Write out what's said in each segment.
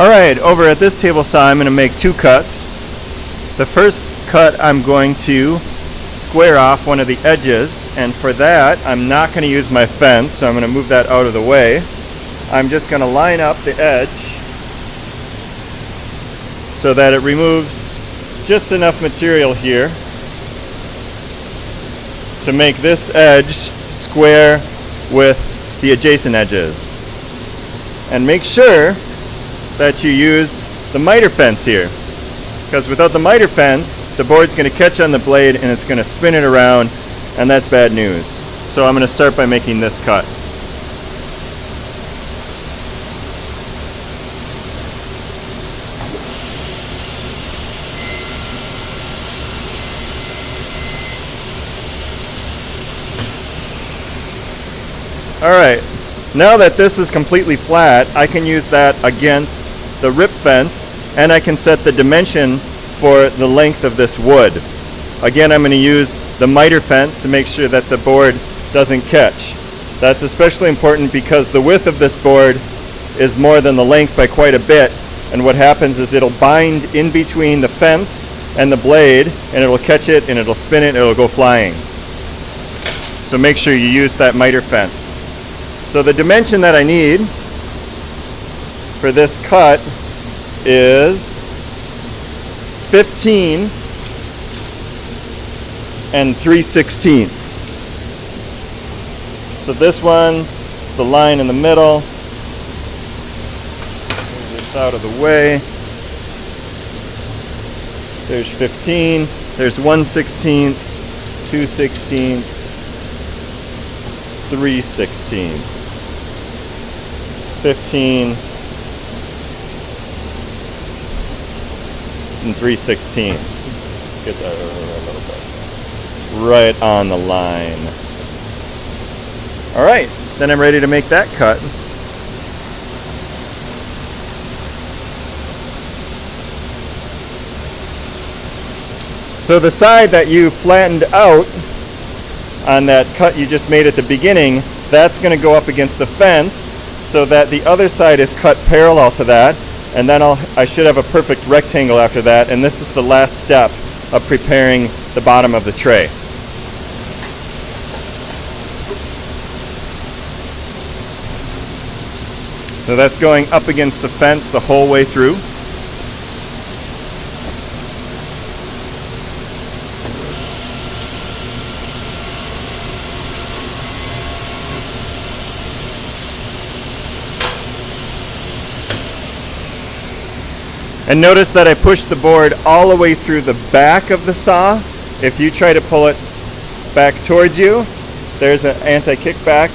Alright, over at this table saw I'm going to make two cuts. The first cut I'm going to square off one of the edges, and for that I'm not going to use my fence, so I'm going to move that out of the way. I'm just going to line up the edge so that it removes just enough material here to make this edge square with the adjacent edges. And make sure that you use the miter fence here, because without the miter fence the board's going to catch on the blade and it's going to spin it around, and that's bad news. So I'm going to start by making this cut. Alright, now that this is completely flat, I can use that against the rip fence, and I can set the dimension for the length of this wood. Again, I'm going to use the miter fence to make sure that the board doesn't catch. That's especially important because the width of this board is more than the length by quite a bit, and what happens is it'll bind in between the fence and the blade, and it'll catch it and it'll spin it and it'll go flying. So make sure you use that miter fence. So the dimension that I need for this cut is 15 and 3/16. So this one, the line in the middle, move this out of the way. There's 15, there's 1/16, 2/16, 3/16, 15 and 3/16. Get that over a little bit. Right on the line. Alright, then I'm ready to make that cut. So the side that you flattened out on that cut you just made at the beginning, that's going to go up against the fence so that the other side is cut parallel to that, and then I should have a perfect rectangle after that, and this is the last step of preparing the bottom of the tray. So that's going up against the fence the whole way through. And notice that I pushed the board all the way through the back of the saw. If you try to pull it back towards you, there's an anti-kickback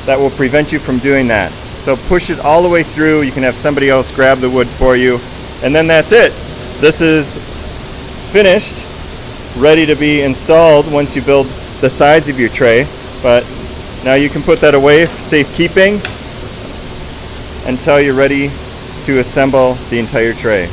that will prevent you from doing that. So push it all the way through. You can have somebody else grab the wood for you. And then that's it. This is finished, ready to be installed once you build the sides of your tray. But now you can put that away, safekeeping, until you're ready to assemble the entire tray.